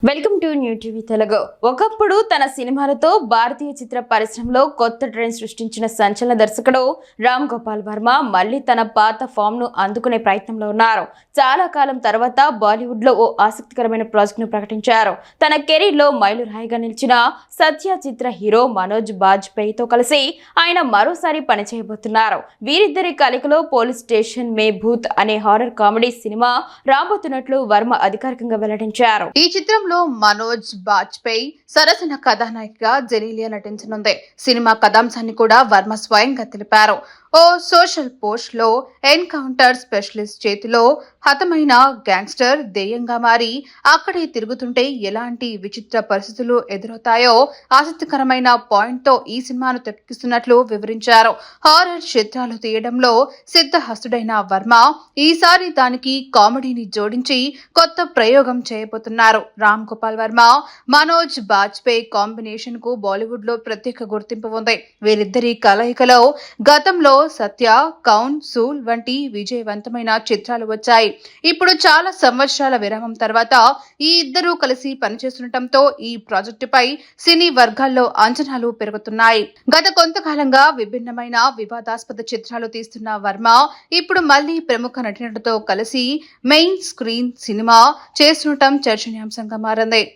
Welcome to new TV Telugu. ఒకప్పుడు తన సినిమాలతో భారతీయ చిత్ర పరిశ్రమలో కొత్త ట్రెండ్ సృష్టించిన సంచలన దర్శకుడు రామ్ గోపాల్ వర్మ మళ్ళీ తన పాత ఫామ్ ను అందుకునే ప్రయత్నంలో ఉన్నారు. చాలా కాలం తర్వాత బాలీవుడ్ లో ఓ ఆసక్తికరమైన ప్రాజెక్ట్ ను ప్రకటించారు. తన కెరీర్ లో మైలురాయిగా నిలిచిన సత్య చిత్ర హీరో మనోజ్ బాజ్పేయితో కలిసి ఆయన మరోసారి పనిచేయబోతున్నారు. వీరిద్దరి కలయికలో పోలీస్ స్టేషన్ మే భూత్ అనే హారర్ కామెడీ సినిమా రాబోతున్నట్లు వర్మ అధికారికంగా వెల్లడించారు. ఈ చిత్రంలో మనోజ్ బాజ్పేయి సరసన కథానాయికగా జెనీలియా నటించనుంది. సినిమా కథాంశాన్ని కూడా వర్మ స్వయంగా తెలిపారు. ఓ సోషల్ పోస్ట్ లో ఎన్కౌంటర్ స్పెషలిస్ట్ చేతిలో హతమైన గ్యాంగ్స్టర్ దెయ్యంగా మారి అక్కడే తిరుగుతుంటే ఎలాంటి విచిత్ర పరిస్థితులు ఎదురవుతాయో ఆసక్తికరమైన పాయింట్ తో ఈ సినిమాను తెరకెక్కిస్తున్నట్లు వివరించారు. హారర్ చిత్రాలు తీయడంలో సిద్ధహస్తుడైన వర్మ ఈసారి దానికి కామెడీని జోడించి కొత్త ప్రయోగం చేయబోతున్నారు. రామ్ గోపాల్ వర్మ మనోజ్ బాజ్పేయి కాంబినేషన్ కు బాలీవుడ్ లో ప్రత్యేక గుర్తింపు ఉంది. వీరిద్దరి కలయికలో గతంలో సత్య, కౌన్, సూల్ వంటి విజయవంతమైన చిత్రాలు వచ్చాయి. ఇప్పుడు చాలా సంవత్సరాల విరామం తర్వాత ఈ ఇద్దరూ కలిసి పనిచేస్తుండటంతో ఈ ప్రాజెక్టుపై సినీ వర్గాల్లో అంచనాలు పెరుగుతున్నాయి. గత కొంతకాలంగా విభిన్నమైన వివాదాస్పద చిత్రాలు తీస్తున్న వర్మ ఇప్పుడు మళ్లీ ప్రముఖ నటీనటులతో కలిసి మెయిన్ స్క్రీన్ సినిమా చేస్తుండటం చర్చనీయాంశంగా మారింది.